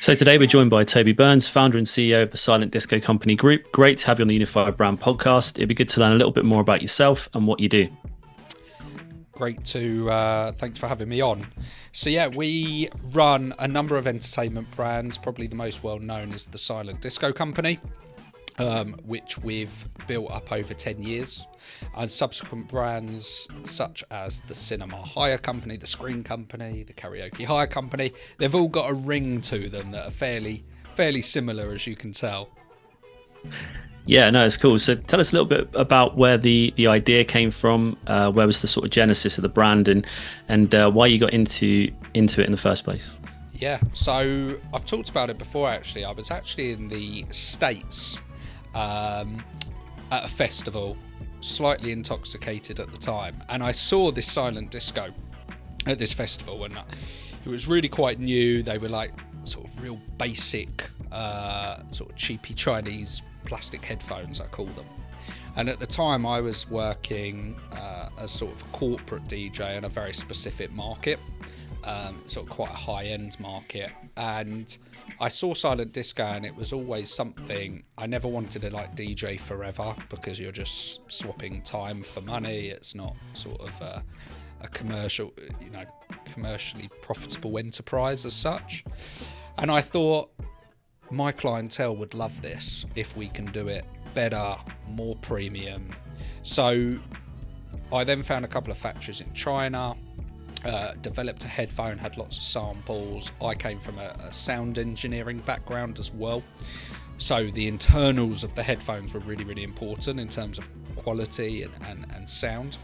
So today we're joined by Toby Burns, founder and CEO of the Silent Disco Company Group. Great to have you on the Unified Brand podcast. It'd be good to learn a little bit more about yourself and what you do. Great to, thanks for having me on. So yeah, we run a number of entertainment brands. Probably the most well known is the Silent Disco Company, which we've built up over 10 years. And subsequent brands such as the Cinema Hire Company, the Screen Company, the Karaoke Hire Company, they've all got a ring to them that are fairly similar, as you can tell. Yeah, no, it's cool. So tell us a little bit about where the idea came from. Where was the sort of genesis of the brand, and why you got into it in the first place? Yeah, so I've talked about it before actually. I was actually in the States at a festival, slightly intoxicated at the time, and I saw this silent disco at this festival, and it was really quite new. They were like sort of real basic, sort of cheapy Chinese plastic headphones, I call them. And at the time I was working as sort of a corporate DJ in a very specific market, sort of quite a high-end market, and I saw silent disco, and it was always something I never wanted to like DJ forever, because you're just swapping time for money. It's not sort of a commercial, commercially profitable enterprise as such. And I thought my clientele would love this if we can do it better, more premium. So I then found a couple of factories in China, developed a headphone, had lots of samples. I came from a sound engineering background as well, so the internals of the headphones were really, really important in terms of quality and sound.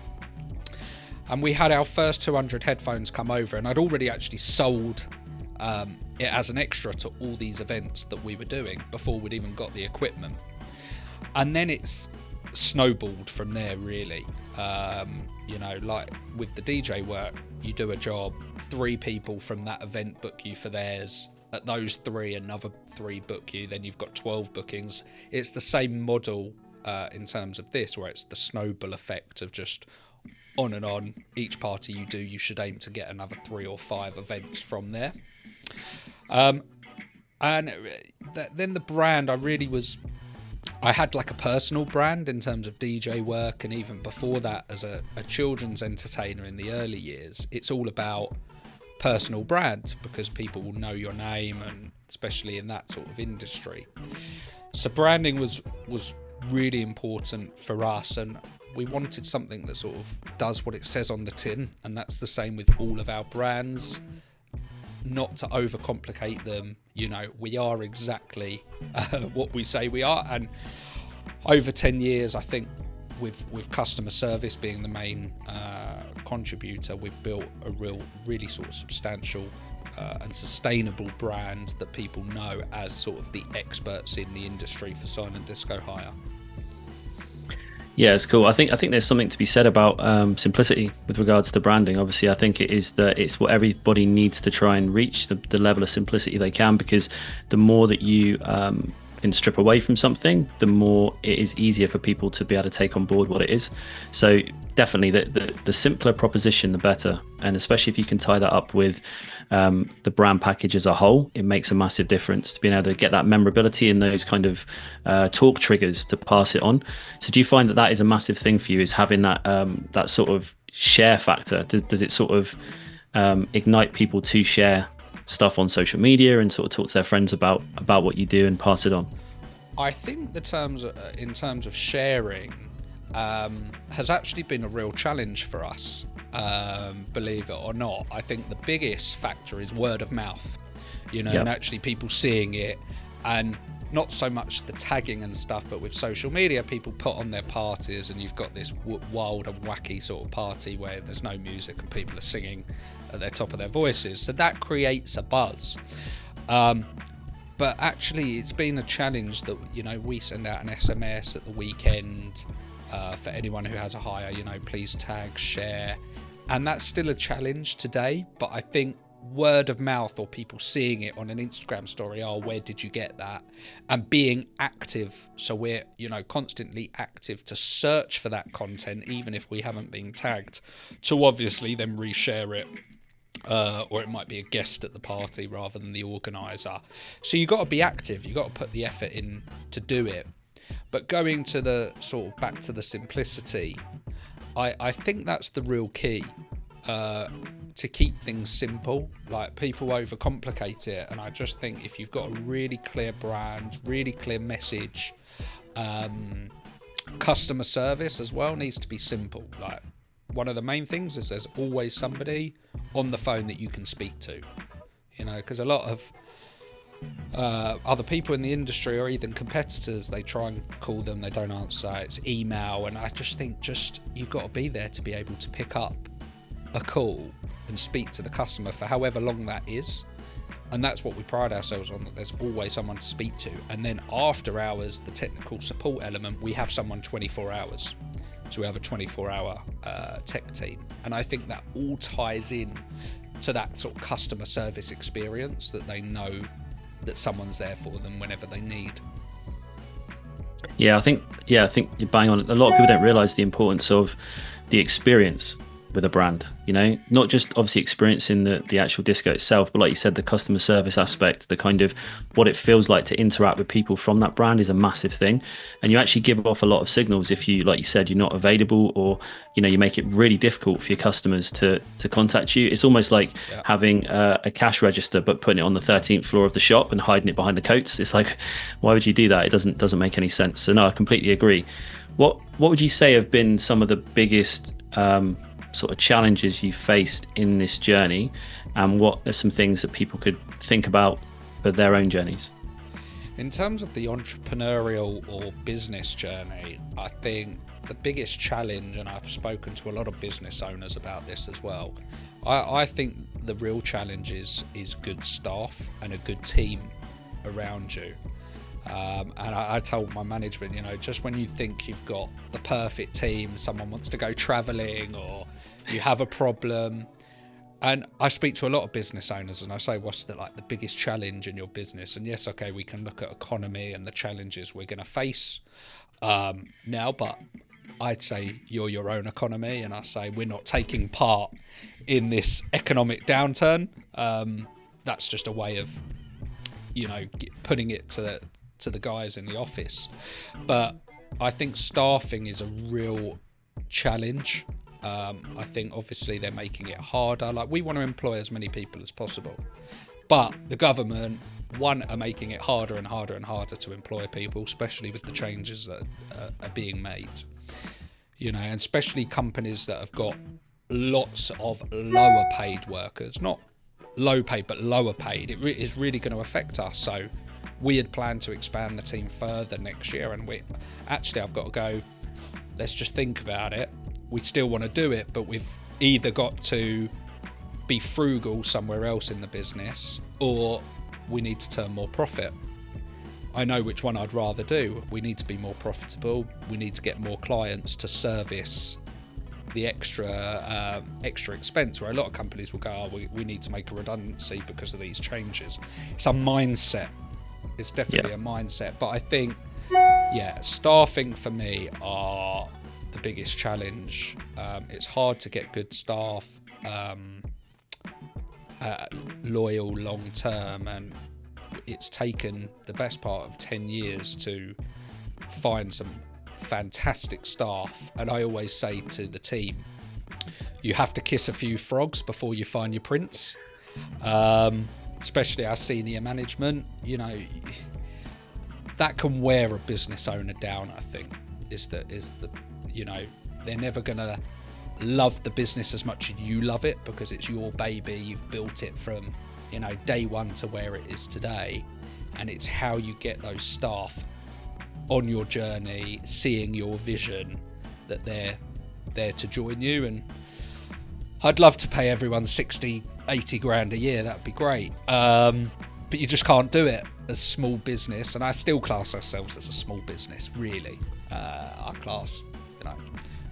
And we had our first 200 headphones come over, and I'd already actually sold it as an extra to all these events that we were doing before we'd even got the equipment. And then it's snowballed from there, really. Like with the DJ work, you do a job, 3 people from that event book you for theirs. At those 3, another 3 book you, then you've got 12 bookings. It's the same model in terms of this, where it's the snowball effect of just on and on. Each party you do, you should aim to get another 3 or 5 events from there. And then the brand, I had like a personal brand in terms of DJ work, and even before that as a children's entertainer in the early years. It's all about personal brand because people will know your name, and especially in that sort of industry. So branding was really important for us, and we wanted something that sort of does what it says on the tin, and that's the same with all of our brands. Not to overcomplicate them, we are exactly what we say we are. And over 10 years, I think with customer service being the main contributor, we've built a really sort of substantial and sustainable brand that people know as sort of the experts in the industry for silent disco hire. Yeah, it's cool. I think there's something to be said about simplicity with regards to branding. Obviously, I think it's what everybody needs to try and reach, the level of simplicity they can, because the more that you can strip away from something, the more it is easier for people to be able to take on board what it is. So definitely the simpler proposition, the better. And especially if you can tie that up with the brand package as a whole, it makes a massive difference to being able to get that memorability and those kind of talk triggers to pass it on. So do you find that is a massive thing for you, is having that sort of share factor? Does it sort of ignite people to share stuff on social media and sort of talk to their friends about what you do and pass it on? I think in terms of sharing has actually been a real challenge for us, believe it or not. I think the biggest factor is word of mouth, Yep. And actually people seeing it, and not so much the tagging and stuff, but with social media, people put on their parties, and you've got this wild and wacky sort of party where there's no music and people are singing at the top of their voices. So that creates a buzz. But actually, it's been a challenge that, we send out an SMS at the weekend for anyone who has a hire, please tag, share. And that's still a challenge today. But I think word of mouth, or people seeing it on an Instagram story, where did you get that? And being active. So we're, constantly active to search for that content, even if we haven't been tagged, to obviously then reshare it or it might be a guest at the party rather than the organizer. So you've got to be active, you've got to put the effort in to do it. But going to the sort of back to the simplicity, I think that's the real key, to keep things simple. Like, people overcomplicate it, and I just think if you've got a really clear brand, really clear message, customer service as well needs to be simple. Like, one of the main things is there's always somebody on the phone that you can speak to, because a lot of other people in the industry, or even competitors, they try and call them, they don't answer, it's email. And I just think you've got to be there to be able to pick up a call and speak to the customer for however long that is. And that's what we pride ourselves on, that there's always someone to speak to. And then after hours, the technical support element, we have someone 24 hours. So we have a 24-hour tech team. And I think that all ties in to that sort of customer service experience, that they know that someone's there for them whenever they need. I think you're bang on. A lot of people don't realize the importance of the experience with a brand, not just obviously experiencing the actual disco itself, but like you said, the customer service aspect, the kind of what it feels like to interact with people from that brand is a massive thing. And you actually give off a lot of signals if you, like you said, you're not available, or you make it really difficult for your customers to contact you. It's almost like having a cash register but putting it on the 13th floor of the shop and hiding it behind the coats. It's like, why would you do that? It doesn't make any sense. So no, I completely agree. What would you say have been some of the biggest sort of challenges you faced in this journey, and what are some things that people could think about for their own journeys? In terms of the entrepreneurial or business journey, I think the biggest challenge, and I've spoken to a lot of business owners about this as well, I think the real challenge is good staff and a good team around you. And I told my management, just when you think you've got the perfect team, someone wants to go traveling or you have a problem. And I speak to a lot of business owners and I say, what's the biggest challenge in your business? And yes, okay, we can look at economy and the challenges we're going to face now, but I'd say you're your own economy, and I say we're not taking part in this economic downturn. That's just a way of, putting it to the guys in the office. But I think staffing is a real challenge. I think obviously they're making it harder. Like, we want to employ as many people as possible, but the government, are making it harder and harder and harder to employ people, especially with the changes that are being made. And especially companies that have got lots of lower paid workers, not low paid, but lower paid. It is really going to affect us. So we had planned to expand the team further next year, and I've got to go, let's just think about it. We still want to do it, but we've either got to be frugal somewhere else in the business, or we need to turn more profit. I know which one I'd rather do. We need to be more profitable. We need to get more clients to service the extra expense, where a lot of companies will go, we need to make a redundancy because of these changes. It's a mindset. It's definitely a mindset. But I think, staffing for me are the biggest challenge. It's hard to get good staff, loyal long term, and it's taken the best part of 10 years to find some fantastic staff. And I always say to the team, you have to kiss a few frogs before you find your prince. Especially our senior management, that can wear a business owner down. I think is the they're never gonna love the business as much as you love it, because it's your baby. You've built it from day one to where it is today, and it's how you get those staff on your journey, seeing your vision, that they're there to join you. And I'd love to pay everyone 60-80 grand a year, that'd be great, but you just can't do it as small business. And I still class ourselves as a small business, really. Our class,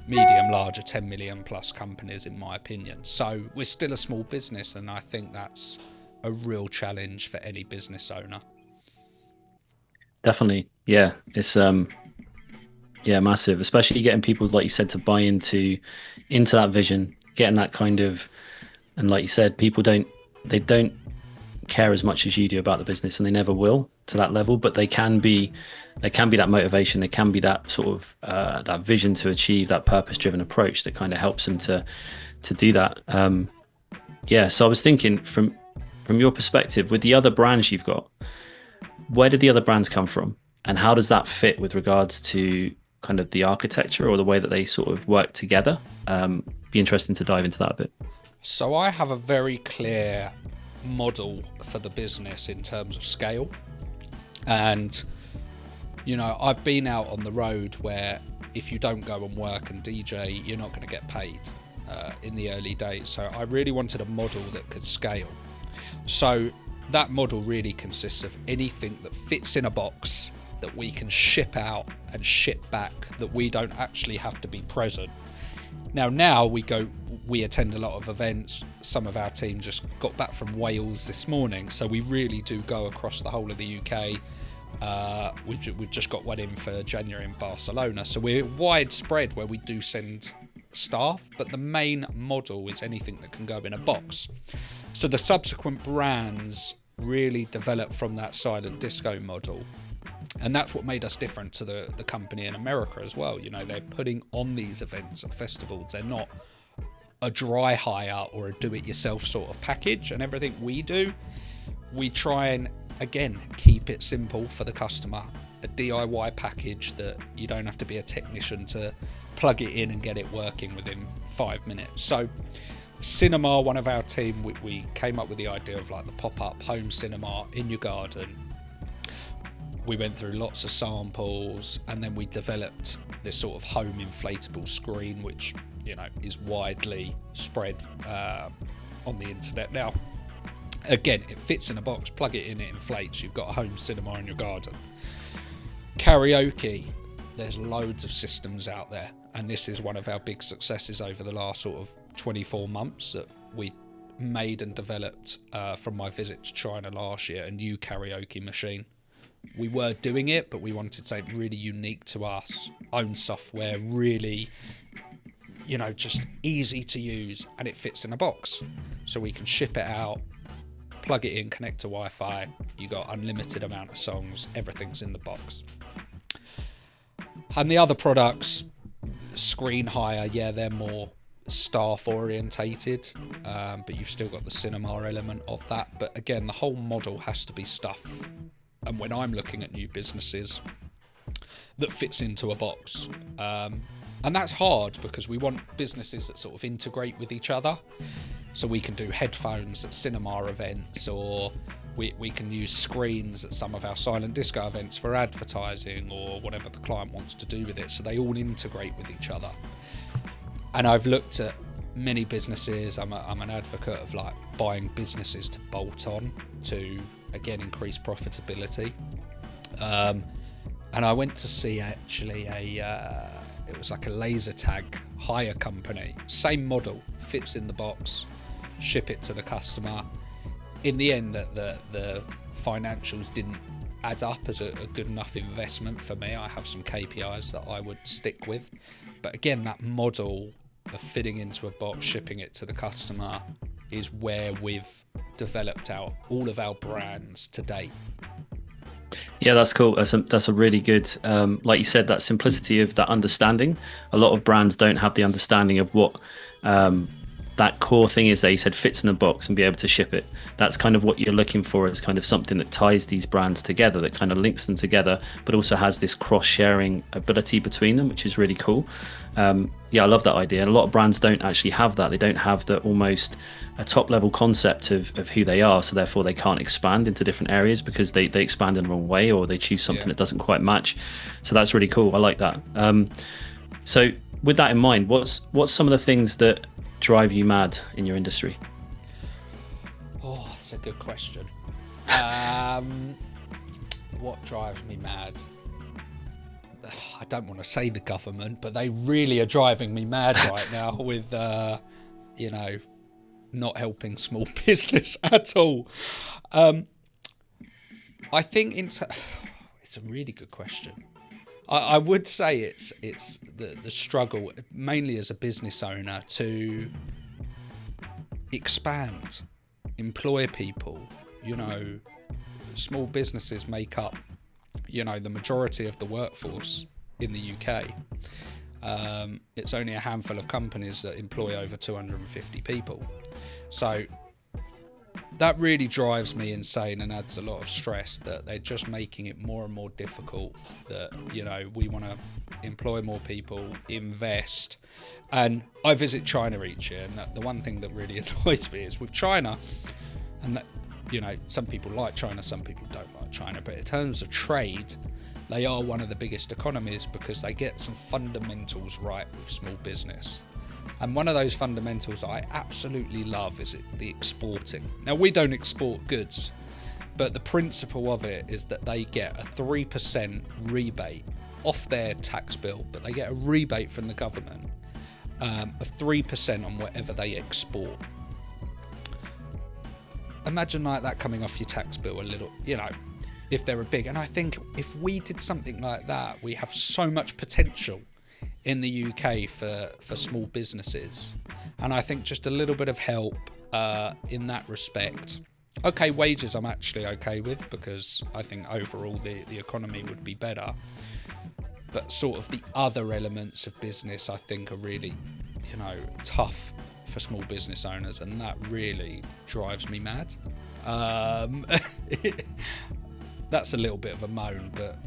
medium, larger, 10 million plus companies, in my opinion. So we're still a small business, and I think that's a real challenge for any business owner. Definitely. Yeah. It's massive, especially getting people, like you said, to buy into that vision, getting that kind of And like you said, they don't care as much as you do about the business, and they never will to that level. But they can be that motivation. They can be that sort of that vision to achieve that purpose-driven approach that kind of helps them to do that. Yeah. So I was thinking from your perspective, with the other brands you've got, where did the other brands come from, and how does that fit with regards to kind of the architecture or the way that they sort of work together? Be interesting to dive into that a bit. So I have a very clear model for the business in terms of scale. And, I've been out on the road where if you don't go and work and DJ, you're not going to get paid in the early days. So I really wanted a model that could scale. So that model really consists of anything that fits in a box that we can ship out and ship back, that we don't actually have to be present. Now we attend a lot of events. Some of our team just got back from Wales this morning, so we really do go across the whole of the UK. We've just got one in for January in Barcelona, so we're widespread where we do send staff, but the main model is anything that can go in a box. So the subsequent brands really develop from that silent disco model. And that's what made us different to the company in America as well. They're putting on these events and festivals. They're not a dry hire or a do-it-yourself sort of package. And everything we do, we try and, again, keep it simple for the customer. A DIY package that you don't have to be a technician to plug it in and get it working within 5 minutes. So cinema, one of our team, we came up with the idea of like the pop-up home cinema in your garden. We went through lots of samples, and then we developed this sort of home inflatable screen, which is widely spread on the internet now. Again, it fits in a box, plug it in, it inflates, you've got a home cinema in your garden. Karaoke, there's loads of systems out there, and this is one of our big successes over the last sort of 24 months that we made and developed from my visit to China last year, a new karaoke machine. We were doing it, but we wanted something really unique to us, own software, really, just easy to use, and it fits in a box. So we can ship it out, plug it in, connect to Wi-Fi, you got unlimited amount of songs, everything's in the box. And the other products, screen hire, they're more staff orientated, but you've still got the cinema element of that. But again, the whole model has to be stuff. And when I'm looking at new businesses, that fits into a box. And that's hard because we want businesses that sort of integrate with each other. So we can do headphones at cinema events, or we can use screens at some of our silent disco events for advertising, or whatever the client wants to do with it. So they all integrate with each other. And I've looked at many businesses. I'm an advocate of like buying businesses to bolt on to, again, increase profitability. And I went to see actually it was like a laser tag hire company. Same model, fits in the box, ship it to the customer. In the end, the financials didn't add up as a good enough investment for me. I have some KPIs that I would stick with. But again, that model of fitting into a box, shipping it to the customer, is where we've developed all of our brands to date. Yeah, that's cool. That's a really good, like you said, that simplicity of that understanding. A lot of brands don't have the understanding of what that core thing is that you said fits in a box and be able to ship it. That's kind of what you're looking for, is kind of something that ties these brands together, that kind of links them together, but also has this cross-sharing ability between them, which is really cool. Yeah, I love that idea. And a lot of brands don't actually have that. They don't have the almost a top level concept of who they are, so therefore they can't expand into different areas because they expand in the wrong way, or they choose something that doesn't quite match. So that's really cool. I like that. So with that in mind, what's some of the things that drive you mad in your industry? Oh, that's a good question. What drives me mad? I don't want to say the government, but they really are driving me mad right now with, not helping small business at all. I think it's a really good question. I would say it's the struggle, mainly as a business owner, to expand, employ people. Small businesses make up, the majority of the workforce in the UK. It's only a handful of companies that employ over 250 people. So that really drives me insane and adds a lot of stress that they're just making it more and more difficult, that, we want to employ more people, invest. And I visit China each year, and the one thing that really annoys me is with China, and that, some people like China, some people don't like China, but in terms of trade, they are one of the biggest economies because they get some fundamentals right with small business. And one of those fundamentals I absolutely love is the exporting. Now, we don't export goods, but the principle of it is that they get a 3% rebate off their tax bill, but they get a rebate from the government of 3% on whatever they export. Imagine like that coming off your tax bill a little, if they were big. And I think if we did something like that, we have so much potential in the UK for small businesses. And I think just a little bit of help in that respect. Okay, wages I'm actually okay with, because I think overall the economy would be better. But sort of the other elements of business I think are really, tough for small business owners, and that really drives me mad. That's a little bit of a moan, but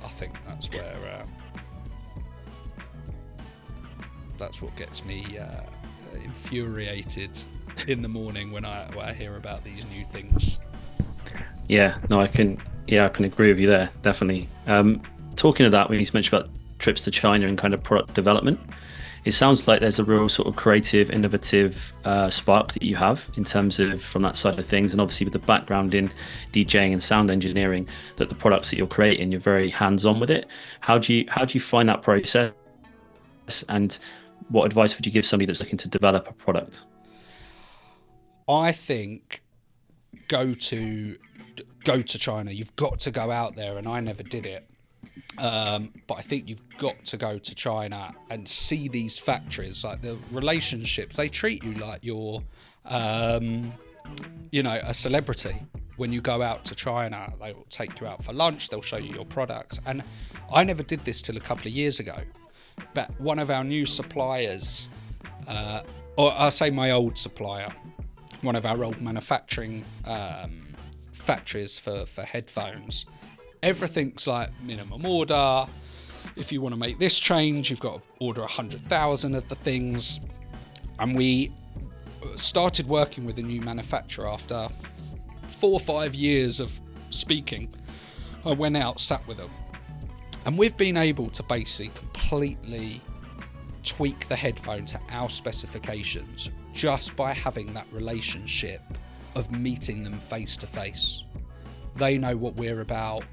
I think that's where that's what gets me infuriated in the morning when I hear about these new things. Yeah, no, I can agree with you there, definitely. Talking of that, when you mentioned about trips to China and kind of product development, it sounds like there's a real sort of creative, innovative spark that you have in terms of from that side of things, and obviously with the background in DJing and sound engineering, that the products that you're creating, you're very hands-on with it. How do you find that process, and what advice would you give somebody that's looking to develop a product? I think go to China. You've got to go out there, and I never did it. But I think you've got to go to China and see these factories, like the relationships. They treat you like you're, a celebrity. When you go out to China, they will take you out for lunch. They'll show you your products. And I never did this till a couple of years ago. But one of our new suppliers, or I say my old supplier, one of our old manufacturing factories for headphones, everything's like minimum order. If you want to make this change, you've got to order 100,000 of the things. And we started working with a new manufacturer after 4 or 5 years of speaking. I went out, sat with them, and we've been able to basically completely tweak the headphone to our specifications just by having that relationship of meeting them face to face. They know what we're about.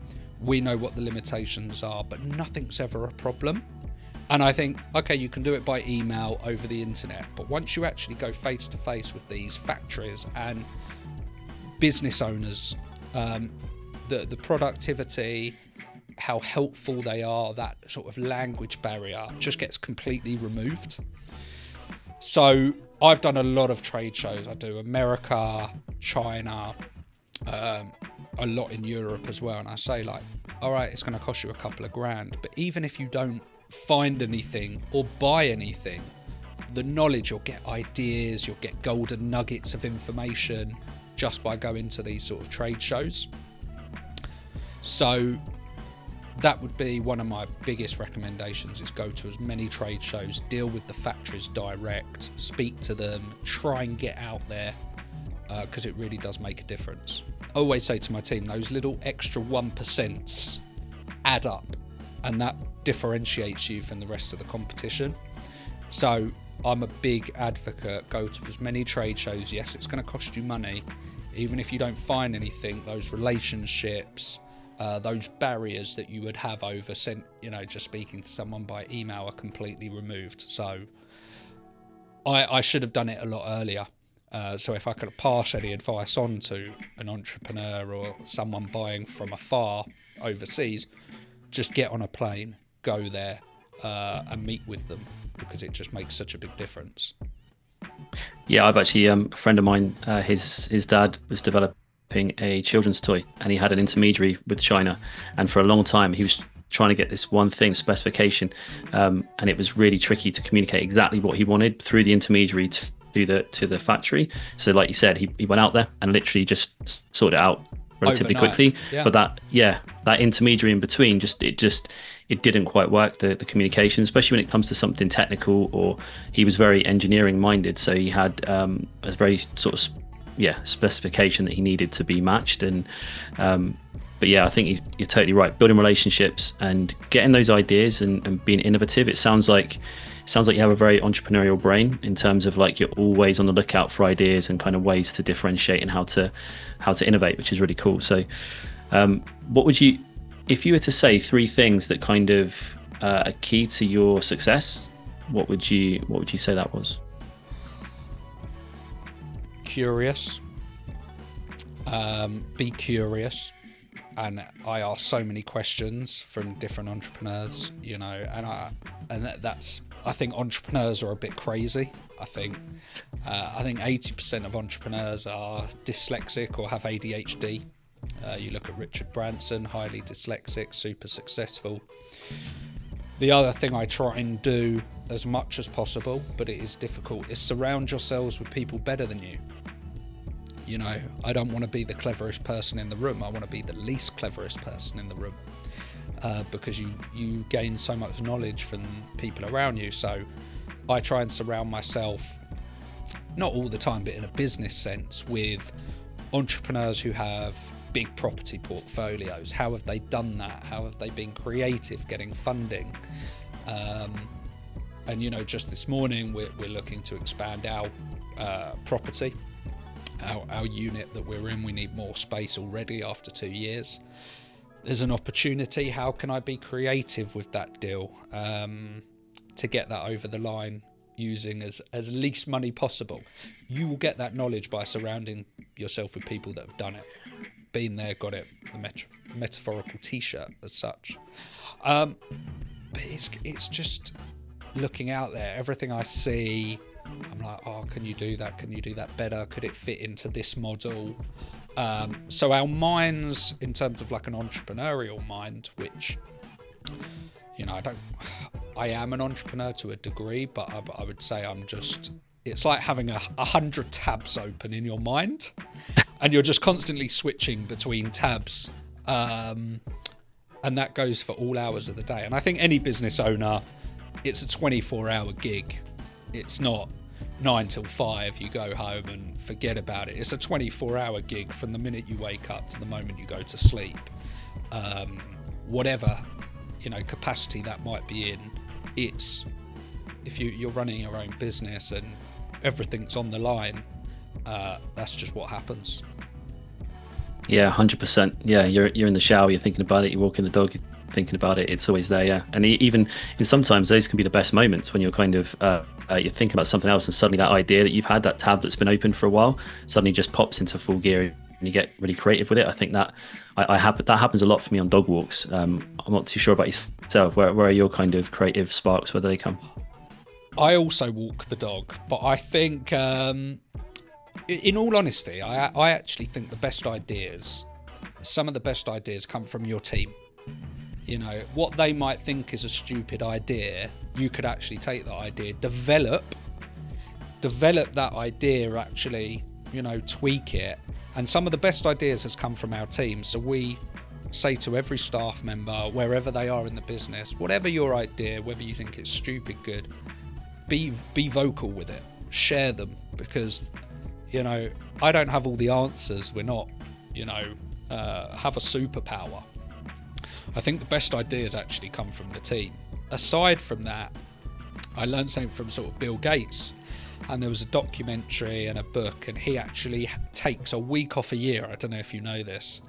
We know what the limitations are, but nothing's ever a problem. And I think, okay, you can do it by email, over the internet, but once you actually go face to face with these factories and business owners, the productivity, how helpful they are, that sort of language barrier just gets completely removed. So I've done a lot of trade shows. I do America, China, a lot in Europe as well, and I say, like, all right, it's going to cost you a couple of grand, but even if you don't find anything or buy anything, the knowledge, you'll get ideas, you'll get golden nuggets of information just by going to these sort of trade shows. So that would be one of my biggest recommendations, is go to as many trade shows, deal with the factories direct, speak to them, try and get out there, because it really does make a difference. I always say to my team, those little extra 1% add up, and that differentiates you from the rest of the competition. So I'm a big advocate, go to as many trade shows. Yes, it's going to cost you money. Even if you don't find anything, those relationships, those barriers that you would have over just speaking to someone by email are completely removed. So I should have done it a lot earlier. So if I could pass any advice on to an entrepreneur or someone buying from afar overseas, just get on a plane, go there, and meet with them, because it just makes such a big difference. Yeah, I've actually a friend of mine, his dad was developing a children's toy, and he had an intermediary with China, and for a long time he was trying to get this one thing specification, and it was really tricky to communicate exactly what he wanted through the intermediary to the factory. So, like you said, he went out there and literally just sorted it out relatively Overnight. quickly. Yeah. But that intermediary in between, it didn't quite work, the communication, especially when it comes to something technical. Or he was very engineering minded, so he had a very sort of specification that he needed to be matched. And but yeah, I think you're totally right. Building relationships and getting those ideas and being innovative. It sounds like you have a very entrepreneurial brain in terms of like you're always on the lookout for ideas and kind of ways to differentiate and how to innovate, which is really cool. So, what would you, if you were to say three things that kind of are key to your success, what would you say that was? Curious. Be curious. And I ask so many questions from different entrepreneurs, that's. I think entrepreneurs are a bit crazy. I think 80% of entrepreneurs are dyslexic or have ADHD. You look at Richard Branson, highly dyslexic, super successful. The other thing I try and do as much as possible, but it is difficult, is surround yourselves with people better than you. I don't want to be the cleverest person in the room. I want to be the least cleverest person in the room, because you gain so much knowledge from people around you. So I try and surround myself, not all the time, but in a business sense, with entrepreneurs who have big property portfolios. How have they done that? How have they been creative getting funding? And just this morning we're looking to expand our property. Our unit that we're in, we need more space already after 2 years. There's an opportunity. How can I be creative with that deal to get that over the line using as least money possible? You will get that knowledge by surrounding yourself with people that have done it, been there, got it, the metaphorical t-shirt as such. But it's just looking out there. Everything I see, I'm like, oh, can you do that? Can you do that better? Could it fit into this model? So our minds, in terms of like an entrepreneurial mind, which, I am an entrepreneur to a degree, but I would say it's like having 100 tabs open in your mind, and you're just constantly switching between tabs. And that goes for all hours of the day. And I think any business owner, it's a 24-hour gig. It's not 9 till 5, you go home and forget about it. It's a 24-hour gig from the minute you wake up to the moment you go to sleep. Whatever, capacity that might be in, it's, if you're running your own business and everything's on the line, that's just what happens. Yeah, 100%. Yeah, you're in the shower, you're thinking about it. You're walking the dog, you're thinking about it. It's always there. Yeah, and even in sometimes those can be the best moments when you're kind of you're thinking about something else, and suddenly that idea that you've had, that tab that's been open for a while, suddenly just pops into full gear, and you get really creative with it. I think that that happens a lot for me on dog walks. I'm not too sure about yourself. Where are your kind of creative sparks? Where do they come? I also walk the dog, but I think, in all honesty, I actually think some of the best ideas come from your team. What they might think is a stupid idea, you could actually take that idea, develop that idea, actually, tweak it. And some of the best ideas has come from our team. So we say to every staff member, wherever they are in the business, whatever your idea, whether you think it's stupid good, be vocal with it, share them, because I don't have all the answers. We're not have a superpower. I think the best ideas actually come from the team. Aside from that, I learned something from sort of Bill Gates, and there was a documentary and a book, and he actually takes a week off a year. I don't know if you know this.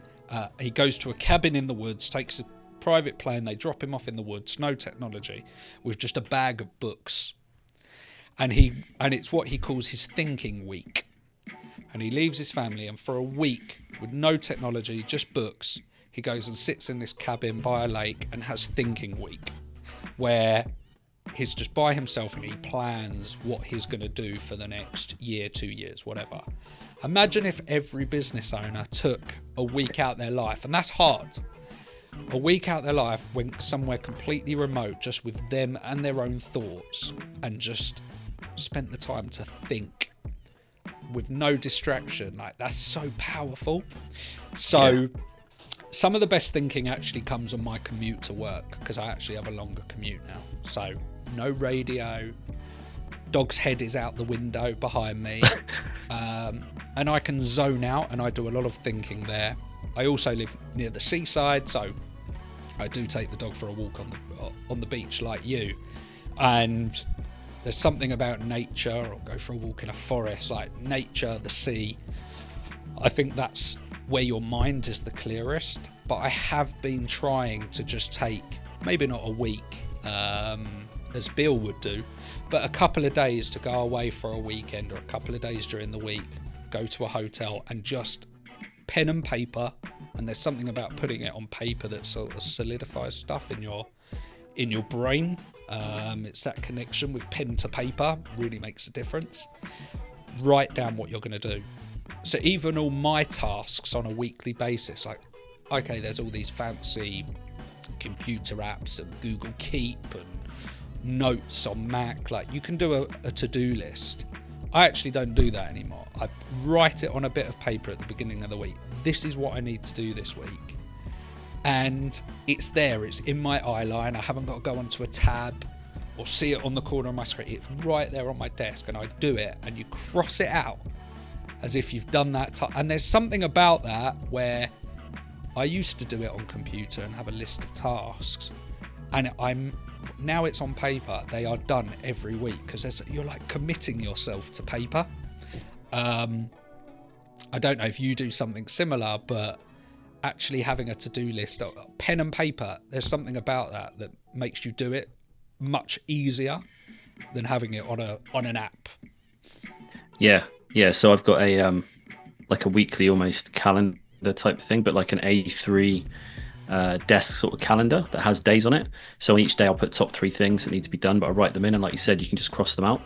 He goes to a cabin in the woods, takes a private plane, they drop him off in the woods, no technology, with just a bag of books. And it's what he calls his thinking week. And he leaves his family, and for a week, with no technology, just books, he goes and sits in this cabin by a lake and has thinking week, where he's just by himself and he plans what he's going to do for the next year, 2 years, whatever. Imagine if every business owner took a week out their life, and that's hard. A week out their life, went somewhere completely remote, just with them and their own thoughts, and just spent the time to think with no distraction. Like, that's so powerful. So some of the best thinking actually comes on my commute to work, because I actually have a longer commute now. So no radio, dog's head is out the window behind me, and I can zone out, and I do a lot of thinking there. I also live near the seaside, so I do take the dog for a walk on the beach like you. And there's something about nature, or go for a walk in a forest, like nature, the sea. I think that's where your mind is the clearest. But I have been trying to just take, maybe not a week, as Bill would do, but a couple of days to go away for a weekend, or a couple of days during the week, go to a hotel and just pen and paper. And there's something about putting it on paper that sort of solidifies stuff in your brain. It's that connection with pen to paper really makes a difference. Write down what you're going to do. So even all my tasks on a weekly basis, like, okay, there's all these fancy computer apps and Google Keep and notes on Mac. Like, you can do a to-do list. I actually don't do that anymore. I write it on a bit of paper at the beginning of the week. This is what I need to do this week. And it's there. It's in my eye line. I haven't got to go onto a tab or see it on the corner of my screen. It's right there on my desk, and I do it, and you cross it out as if you've done that. And there's something about that where I used to do it on computer and have a list of tasks, and now it's on paper. They are done every week, because you're like committing yourself to paper. I don't know if you do something similar, but actually having a to-do list, pen and paper, there's something about that makes you do it much easier than having it on an app. Yeah. So I've got a like a weekly almost calendar type thing, but like an A3 desk sort of calendar that has days on it. So each day I'll put top 3 things that need to be done, but I write them in, and like you said, you can just cross them out.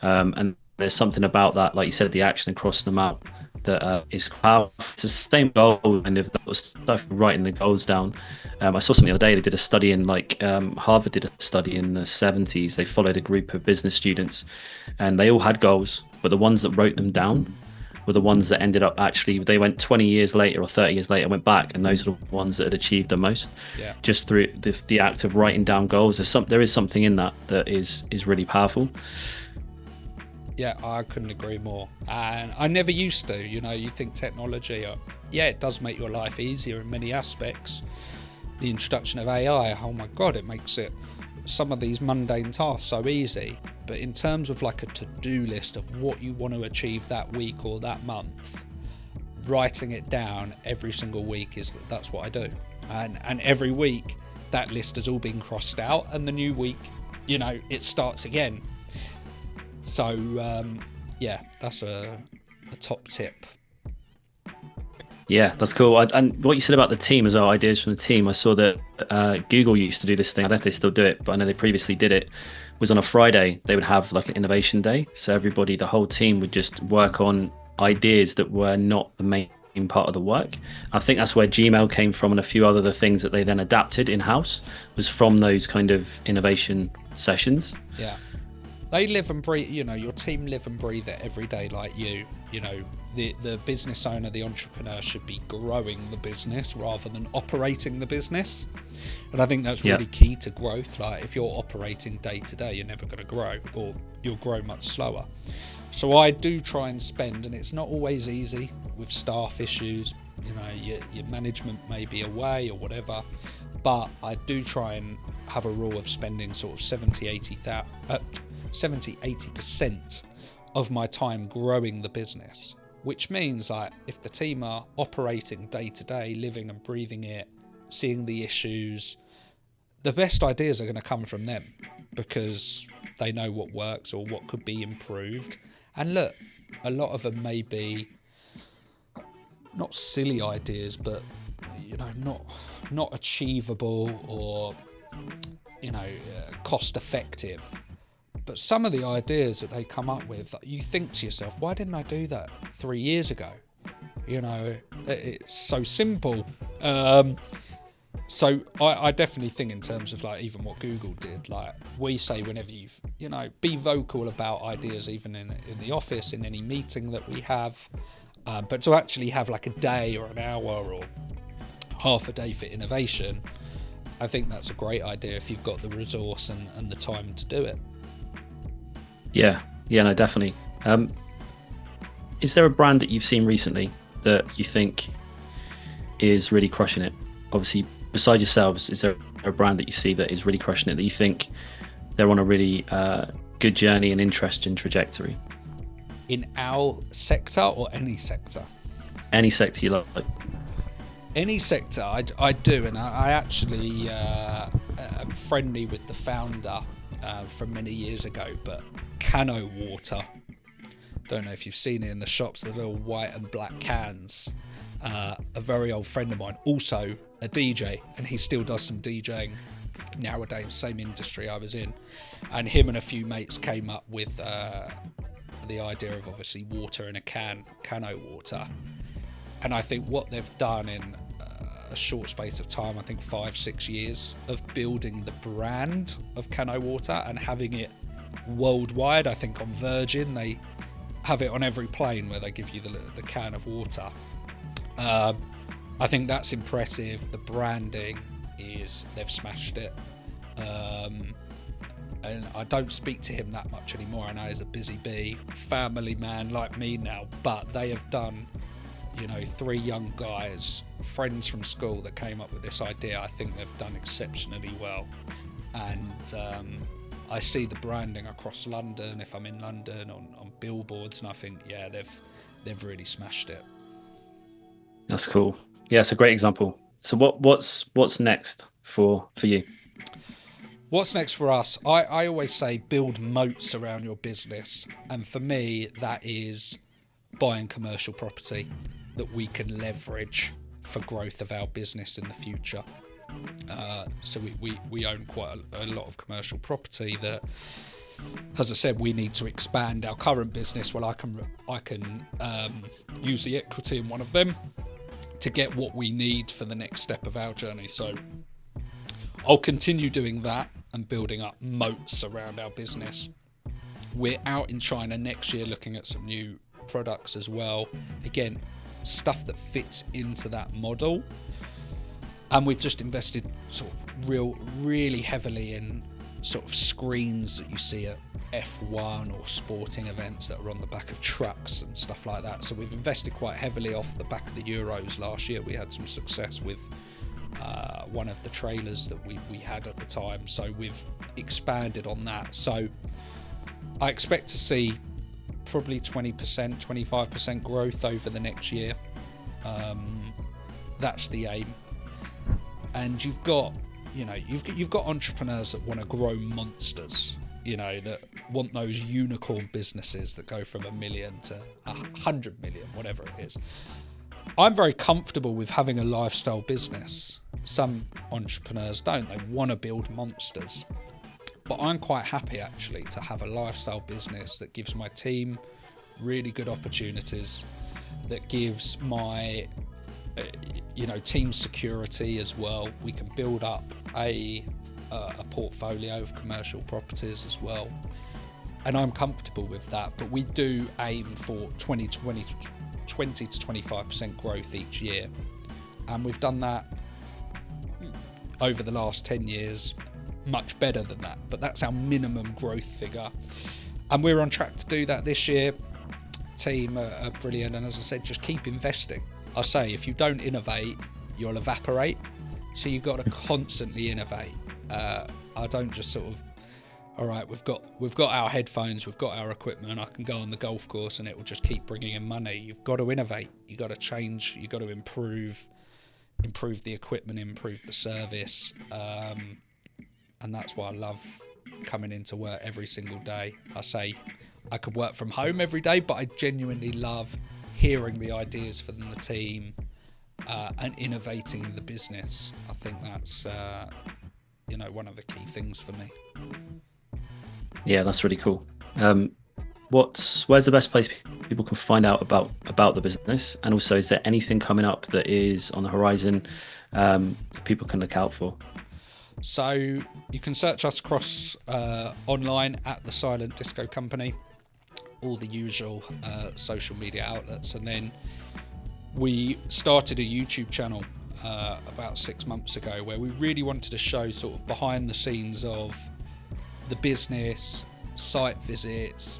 And there's something about that, like you said, the action and crossing them out, that is powerful. It's the same goal, and if that was stuff, writing the goals down. I saw something the other day. They did a study in Harvard did a study in the 70s. They followed a group of business students, and they all had goals, but the ones that wrote them down were the ones that ended up actually, they went 20 years later or 30 years later, went back, and those are the ones that had achieved the most. Just through the act of writing down goals. There is something in that is really powerful. Yeah, I couldn't agree more. And I never used to. You think technology, it does make your life easier in many aspects. The introduction of AI, oh my God, it makes some of these mundane tasks so easy. But in terms of like a to-do list of what you want to achieve that week or that month, writing it down every single week that's what I do. And every week that list has all been crossed out, and the new week, it starts again. So, that's a top tip. Yeah, that's cool. And what you said about the team as well, ideas from the team. I saw that Google used to do this thing. I don't know if they still do it, but I know they previously did it. Was on a Friday, they would have like an innovation day. So everybody, the whole team would just work on ideas that were not the main part of the work. I think that's where Gmail came from, and a few other things that they then adapted in-house was from those kind of innovation sessions. Yeah. They live and breathe, your team live and breathe it every day like you. The business owner, the entrepreneur should be growing the business rather than operating the business. And I think that's really key to growth. Like, if you're operating day to day, you're never going to grow, or you'll grow much slower. So I do try and spend, and it's not always easy with staff issues. Your management may be away or whatever, but I do try and have a rule of spending sort of 70-80% of my time growing the business, which means like if the team are operating day to day, living and breathing it, seeing the issues, the best ideas are going to come from them, because they know what works or what could be improved. And look, a lot of them may be not silly ideas, but not achievable, or cost effective. But some of the ideas that they come up with, you think to yourself, why didn't I do that 3 years ago? It's so simple. So I definitely think in terms of like even what Google did, like we say whenever be vocal about ideas, even in the office, in any meeting that we have, but to actually have like a day or an hour or half a day for innovation, I think that's a great idea if you've got the resource and the time to do it. Yeah, no, definitely. Is there a brand that you've seen recently that you think is really crushing it? Obviously, beside yourselves, is there a brand that you see that is really crushing it, that you think they're on a really good journey and interesting trajectory? In our sector or any sector? Any sector you like. Any sector, I do, and I actually am friendly with the founder from many years ago, but Cano Water. Don't know if you've seen it in the shops, the little white and black cans. A very old friend of mine, also a DJ, and he still does some DJing nowadays, same industry I was in. And him and a few mates came up with the idea of obviously water in a can, Cano Water. And I think what they've done in a short space of time, I think 5-6 years, of building the brand of Cano Water and having it worldwide. I think on Virgin they have it on every plane where they give you the can of water. I think that's impressive. The branding they've smashed it. And I don't speak to him that much anymore. I know he's a busy bee, family man like me now, but they have done, 3 young guys, friends from school that came up with this idea. I think they've done exceptionally well. And I see the branding across London, if I'm in London, on billboards, and I think, yeah, they've really smashed it. That's cool. Yeah, it's a great example. So what's next for you? What's next for us? I always say build moats around your business. And for me, that is buying commercial property that we can leverage for growth of our business in the future. So we own quite a lot of commercial property that, as I said, we need to expand our current business. Well, I can use the equity in one of them to get what we need for the next step of our journey. So I'll continue doing that and building up moats around our business. We're out in China next year looking at some new products as well. Again, stuff that fits into that model. And we've just invested sort of really heavily in sort of screens that you see at F1 or sporting events that are on the back of trucks and stuff like that. So we've invested quite heavily off the back of the Euros last year. We had some success with one of the trailers that we had at the time. So we've expanded on that. So I expect to see probably 20%, 25% growth over the next year. That's the aim. And you've got entrepreneurs that want to grow monsters, that want those unicorn businesses that go from 1 million to 100 million, whatever it is. I'm very comfortable with having a lifestyle business. Some entrepreneurs don't. They want to build monsters. But I'm quite happy actually to have a lifestyle business that gives my team really good opportunities, that gives my team security as well. We can build up a portfolio of commercial properties as well, and I'm comfortable with that. But we do aim for 20 to 25% growth each year, and we've done that over the last 10 years much better than that, but that's our minimum growth figure, and we're on track to do that this year. Team are brilliant, and as I said, just keep investing. I say if you don't innovate, you'll evaporate, so you've got to constantly innovate. I don't just sort of, all right, we've got our headphones, we've got our equipment, I can go on the golf course and it will just keep bringing in money. You've got to innovate, you've got to change, you've got to improve the equipment, improve the service, and that's why I love coming into work every single day. I say I could work from home every day, but I genuinely love hearing the ideas from the team and innovating the business. I think one of the key things for me. Yeah, that's really cool. Where's the best place people can find out about the business? And also, is there anything coming up that is on the horizon that people can look out for? So you can search us across online at The Silent Disco Company, all the usual social media outlets. And then we started a YouTube channel about 6 months ago, where we really wanted to show sort of behind the scenes of the business, site visits,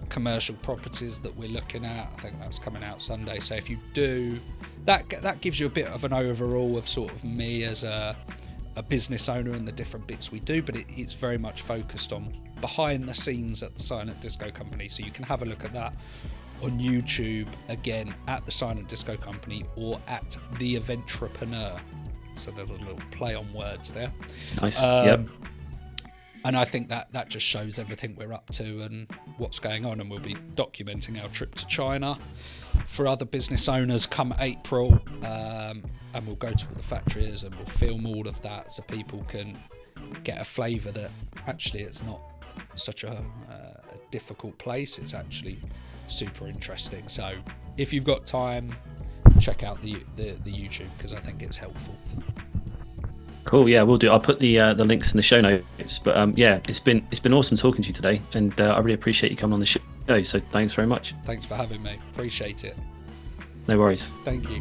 commercial properties that we're looking at. I think that's coming out Sunday. So if you do that gives you a bit of an overall of sort of me as a business owner and the different bits we do, but it's very much focused on behind the scenes at the Silent Disco Company. So you can have a look at that on YouTube, again at the Silent Disco Company, or at the Eventrepreneur. So there's a little play on words there. Nice. Yep. And I think that just shows everything we're up to and what's going on. And we'll be documenting our trip to China for other business owners come April. And we'll go to all the factories and we'll film all of that so people can get a flavour that actually it's not such a difficult place. It's actually super interesting. So if you've got time, check out the YouTube, because I think it's helpful. Cool. Yeah, we'll do. I'll put the links in the show notes. But yeah, it's been awesome talking to you today, and I really appreciate you coming on the show. So thanks very much. Thanks for having me. Appreciate it. No worries. Thank you.